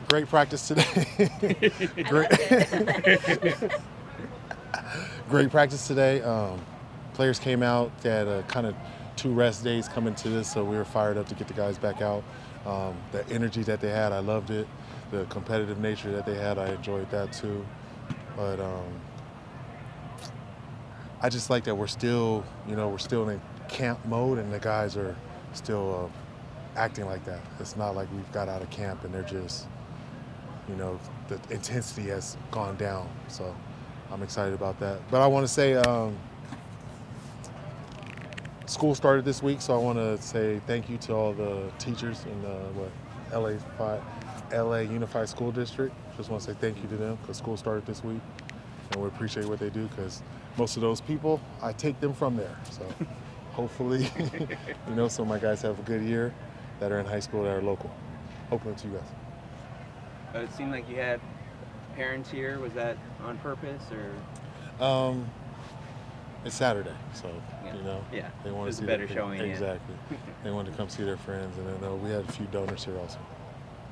Great practice today. Great, great practice today. Players came out. They had a kind of 2 rest days coming to this, so we were fired up to get the guys back out. The energy that they had, I loved it. The competitive nature that they had, I enjoyed that too. But I just like that we're still in camp mode, and the guys are still acting like that. It's not like we've got out of camp and they're just, the intensity has gone down. So I'm excited about that. But I want to say school started this week, so I want to say thank you to all the teachers in LA Unified School District. Just want to say thank you to them because school started this week, and we appreciate what they do because most of those people, I take them from there. So hopefully, some of my guys have a good year that are in high school that are local. Hopefully to you guys. It seemed like you had parents here. Was that on purpose or? It's Saturday, so Yeah. they want to see a better showing. Exactly. They wanted to come see their friends, and then we had a few donors here also.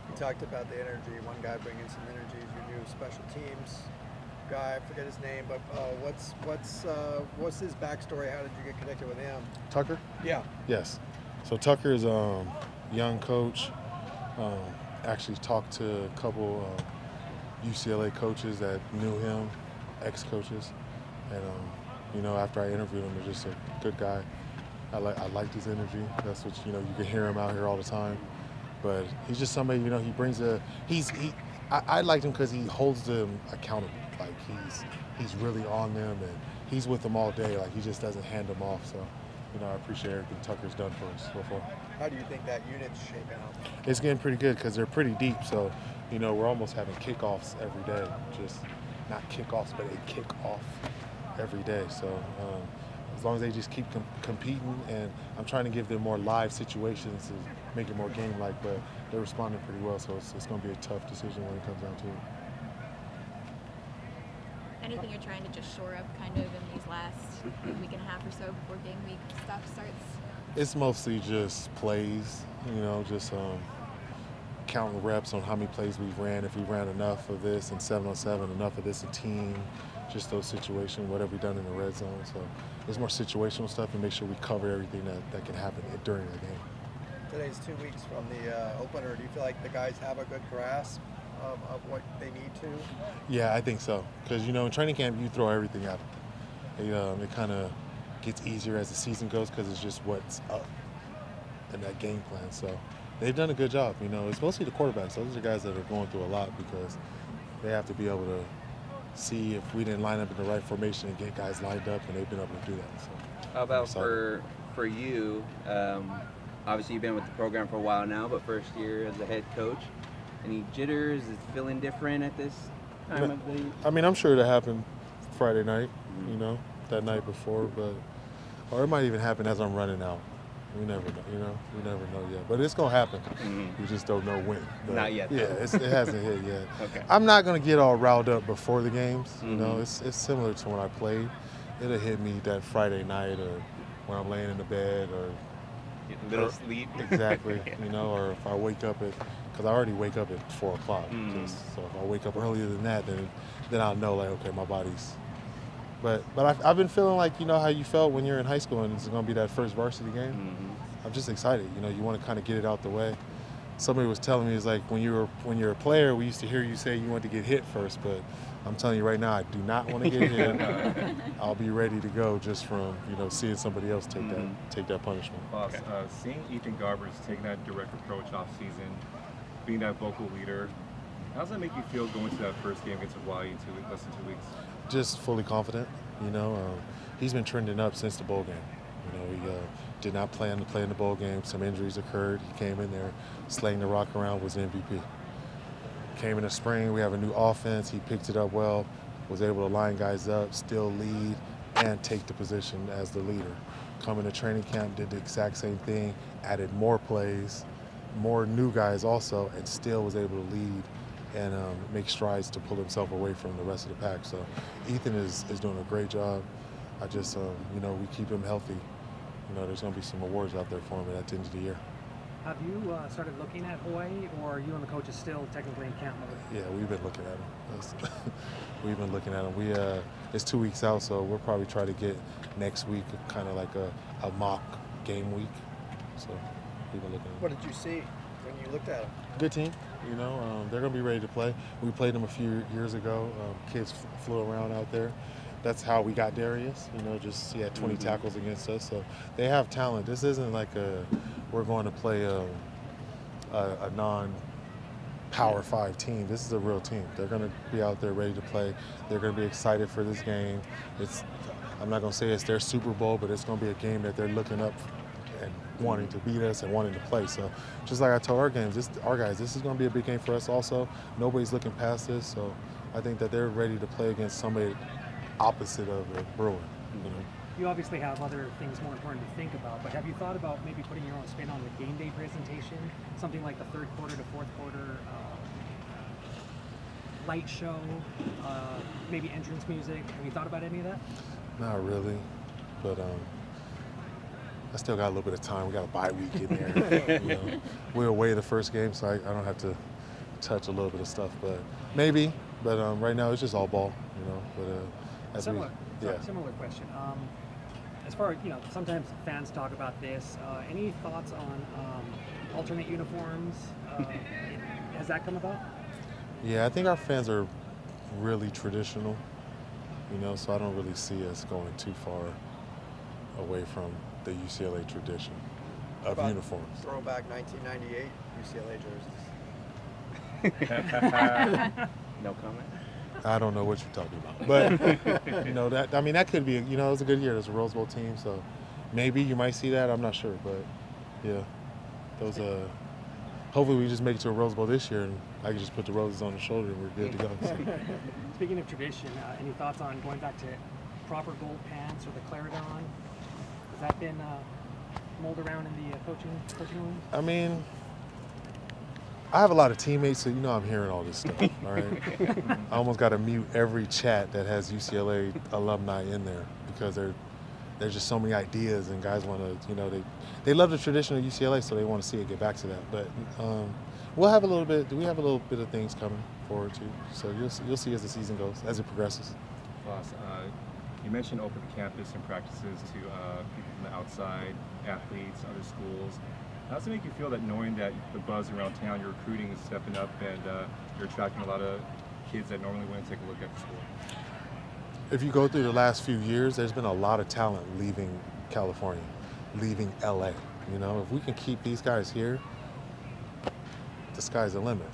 You talked about the energy. One guy bringing some energy is your new special teams guy. I forget his name, but what's his backstory? How did you get connected with him? Tucker? Yeah. Yes. So Tucker is a young coach. Actually talked to a couple UCLA coaches that knew him, ex-coaches, and after I interviewed him, he's just a good guy. I liked his energy. That's what you can hear him out here all the time. But he's just somebody, he brings I liked him because he holds them accountable. Like he's really on them and he's with them all day. Like he just doesn't hand them off. So, I appreciate everything Tucker's done for us so far. How do you think that unit's shaping out? It's getting pretty good because they're pretty deep. So, we're almost having kickoffs every day. Just not kickoffs, but a kickoff every day. So as long as they just keep competing, and I'm trying to give them more live situations to make it more game-like, but they're responding pretty well. So it's going to be a tough decision when it comes down to it. Anything you're trying to just shore up kind of in these last week and a half or so before game week stuff starts? It's mostly just plays, just counting reps on how many plays we've ran, if we ran enough of this in 7-on-7, enough of this in team, just those situations, what have we done in the red zone. So there's more situational stuff and make sure we cover everything that can happen during the game. Today's 2 weeks from the opener. Do you feel like the guys have a good grasp of what they need to? Yeah, I think so. Because, in training camp, you throw everything at them. It kind of gets easier as the season goes because it's just what's up in that game plan. So they've done a good job. It's mostly the quarterbacks. Those are the guys that are going through a lot because they have to be able to see if we didn't line up in the right formation and get guys lined up, and they've been able to do that. So how about for you? Obviously, you've been with the program for a while now, but first year as a head coach. Any jitters? Is it feeling different at this time of the? I mean, I'm sure it happened Friday night, that night before, or it might even happen as I'm running out. We never know, We never know yet. But it's going to happen. Mm-hmm. We just don't know when. But not yet. Yeah, it hasn't hit yet. Okay. I'm not going to get all riled up before the games. Mm-hmm. It's similar to when I played. It'll hit me that Friday night or when I'm laying in the bed or get a little sleep. Exactly. Yeah. Or if I wake up because I already wake up at 4 o'clock. Mm-hmm. So if I wake up earlier than that, then I'll know okay, my body's. But I've been feeling like how you felt when you're in high school and it's going to be that first varsity game. Mm-hmm. I'm just excited. You want to kind of get it out the way. Somebody was telling me it's like when you're a player, we used to hear you say you want to get hit first, but I'm telling you right now, I do not want to get hit. I'll be ready to go just from seeing somebody else take that punishment. Boss, seeing Ethan Garbers taking that direct approach off season, being that vocal leader, how does that make you feel going to that first game against Hawaii in less than 2 weeks? Just fully confident. He's been trending up since the bowl game. He did not plan to play in the bowl game. Some injuries occurred. He came in there, slaying the rock around, was MVP. Came in the spring. We have a new offense. He picked it up well, was able to line guys up, still lead, and take the position as the leader. Coming to training camp, did the exact same thing, added more plays, more new guys also, and still was able to lead and make strides to pull himself away from the rest of the pack. So Ethan is doing a great job. I just, we keep him healthy. There's going to be some awards out there for him at the end of the year. Have you started looking at Hawaii, or are you and the coach is still technically in camp mode? Yeah, we've been looking at them. We've been looking at them. It's 2 weeks out, so we'll probably try to get next week kind of like a mock game week. So we've been looking at them. What did you see when you looked at them? Good team, they're going to be ready to play. We played them a few years ago. Kids flew around out there. That's how we got Darius, he had 20 tackles against us. So they have talent. This isn't like we're going to play a non-Power 5 team. This is a real team. They're going to be out there ready to play. They're going to be excited for this game. I'm not going to say it's their Super Bowl, but it's going to be a game that they're looking up and wanting to beat us and wanting to play. So just like I told our guys, this is going to be a big game for us also. Nobody's looking past this, so I think that they're ready to play against somebody opposite of a Bruin. You obviously have other things more important to think about, but have you thought about maybe putting your own spin on the game day presentation? Something like the third quarter to fourth quarter light show, maybe entrance music. Have you thought about any of that? Not really, but I still got a little bit of time. We got a bye week in there. We're away the first game, so I don't have to touch a little bit of stuff, but maybe. But right now it's just all ball, But similar question. As far as sometimes fans talk about this. Any thoughts on alternate uniforms? Has that come about? Yeah, I think our fans are really traditional, so I don't really see us going too far away from the UCLA tradition of uniforms. Throwback 1998 UCLA jerseys. No comment. I don't know what you're talking about, but that could be. It was a good year. There's a Rose Bowl team, so maybe you might see that. I'm not sure, but yeah, those. Hopefully, we just make it to a Rose Bowl this year, and I can just put the roses on the shoulder, and we're good to go. So. Speaking of tradition, any thoughts on going back to proper gold pants or the Claridon? Has that been mulled around in the coaching room? I mean, I have a lot of teammates, so I'm hearing all this stuff, all right? I almost got to mute every chat that has UCLA alumni in there because there's just so many ideas, and guys want to, they love the tradition of UCLA, so they want to see it get back to that. But we have a little bit of things coming forward too. So you'll see as the season goes, as it progresses. Boss, you mentioned open campus and practices to people from the outside, athletes, other schools. How does it make you feel that knowing that the buzz around town, your recruiting is stepping up, and you're attracting a lot of kids that normally wouldn't take a look at the school? If you go through the last few years, there's been a lot of talent leaving California, leaving LA. If we can keep these guys here, the sky's the limit.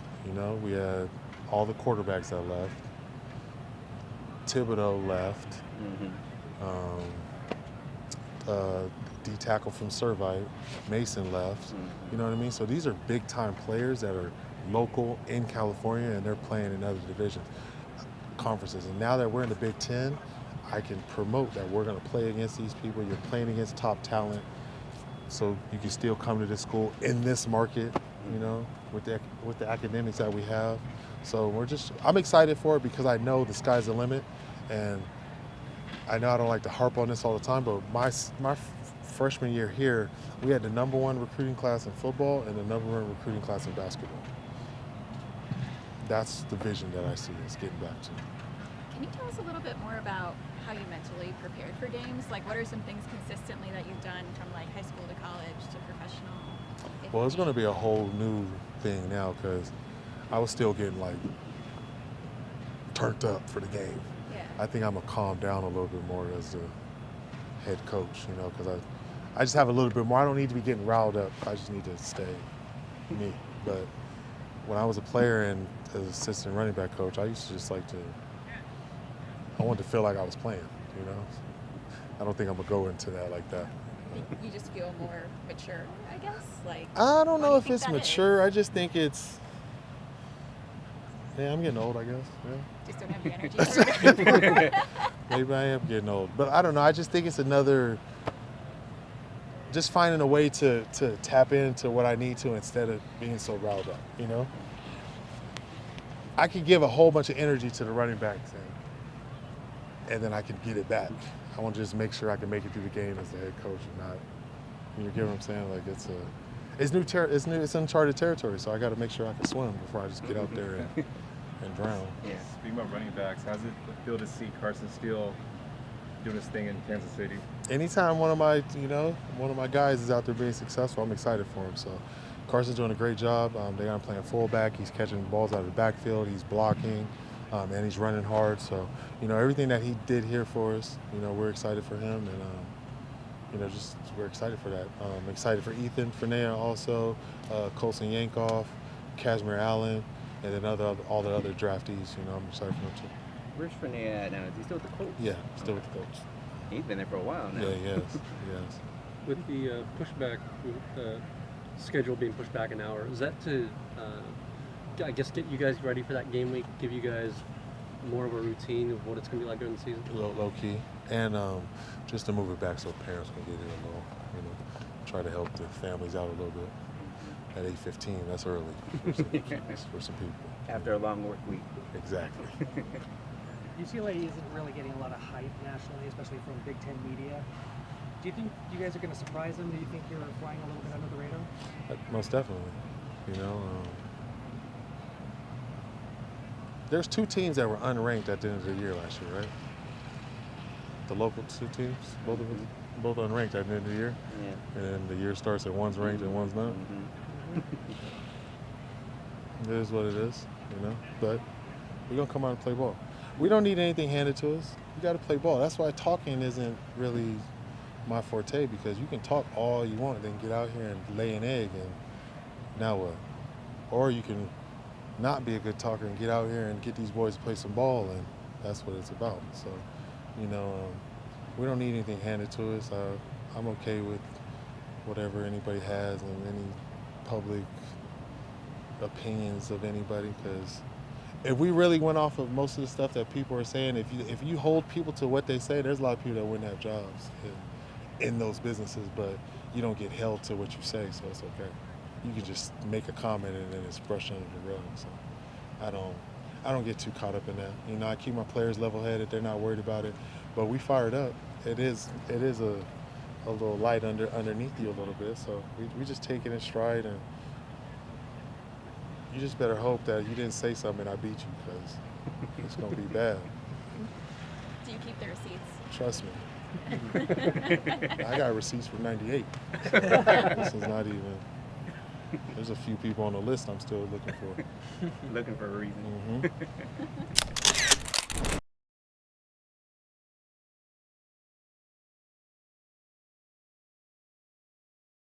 We had all the quarterbacks that left. Thibodeau left. D tackle from Servite, Mason left. You know what I mean? So these are big time players that are local in California, and they're playing in other divisions, conferences. And now that we're in the Big Ten, I can promote that we're going to play against these people. You're playing against top talent, so you can still come to this school in this market, with the academics that we have. So I'm excited for it because I know the sky's the limit, and I know I don't like to harp on this all the time, but my freshman year here, we had the #1 recruiting class in football and the #1 recruiting class in basketball. That's the vision that I see us getting back to. Can you tell us a little bit more about how you mentally prepared for games? Like, what are some things consistently that you've done from like high school to college to professional? Well, it's going to be a whole new thing now because I was still getting like turned up for the game. Yeah. I think I'm going to calm down a little bit more as the head coach, because I just have a little bit more. I don't need to be getting riled up. I just need to stay me. But when I was a player and as assistant running back coach, I used to just I wanted to feel like I was playing, I don't think I'm going to go into that like that. You just feel more mature, I guess? Like, I don't know do you if think it's that mature. is? I just think it's, I'm getting old, I guess. Yeah. Just don't have the energy for it. Maybe I am getting old. But I don't know. I just think it's another, just finding a way to tap into what I need to instead of being so riled up, I could give a whole bunch of energy to the running backs and then I can get it back. I want to just make sure I can make it through the game as the head coach and not, you get what I'm saying? Like It's new. It's uncharted territory, so I got to make sure I can swim before I just get out there and drown. Yeah. Speaking about running backs, how's it feel to see Carson Steele doing his thing in Kansas City? Anytime one of my guys is out there being successful, I'm excited for him. So Carson's doing a great job. They got him playing fullback. He's catching balls out of the backfield. He's blocking, and he's running hard. So everything that he did here for us, we're excited for him, and we're excited for that. Excited for Ethan Fernea also, Colson Yankoff, Kashmir Allen, and then all the other draftees. I'm excited for them too. Where's Fernea at now? Is he still with the Colts? Yeah, still with the Colts. He's been there for a while now. Yeah, yes. With the pushback, schedule being pushed back an hour, is that to, I guess, get you guys ready for that game week, give you guys more of a routine of what it's going to be like during the season? Low key, and just to move it back so parents can get in a little, try to help the families out a little bit. At 8:15, that's early for some people. After a long work week. Exactly. UCLA isn't really getting a lot of hype nationally, especially from Big Ten media. Do you think you guys are going to surprise them? Do you think you're flying a little bit under the radar? Most definitely. There's two teams that were unranked at the end of the year last year, right? The local two teams, both unranked at the end of the year. Yeah. And the year starts and one's ranked and one's not. Mm-hmm. It is what it is, But we're gonna come out and play ball. We don't need anything handed to us. We got to play ball. That's why talking isn't really my forte, because you can talk all you want, then get out here and lay an egg, and now what? Or you can not be a good talker and get out here and get these boys to play some ball, and that's what it's about. So, we don't need anything handed to us. I'm okay with whatever anybody has and any public opinions of anybody, because if we really went off of most of the stuff that people are saying, if you hold people to what they say, there's a lot of people that wouldn't have jobs in those businesses, but you don't get held to what you say, so it's okay. You can just make a comment and then it's brushed under the rug. So I don't get too caught up in that. I keep my players level-headed. They're not worried about it, but we fired up. It is a little light underneath you a little bit, so we just take it in stride, and you just better hope that you didn't say something and I beat you, because it's going to be bad. Do you keep the receipts? Trust me. I got receipts from '98. This is not even. There's a few people on the list I'm still looking for. Looking for a reason. Mm-hmm.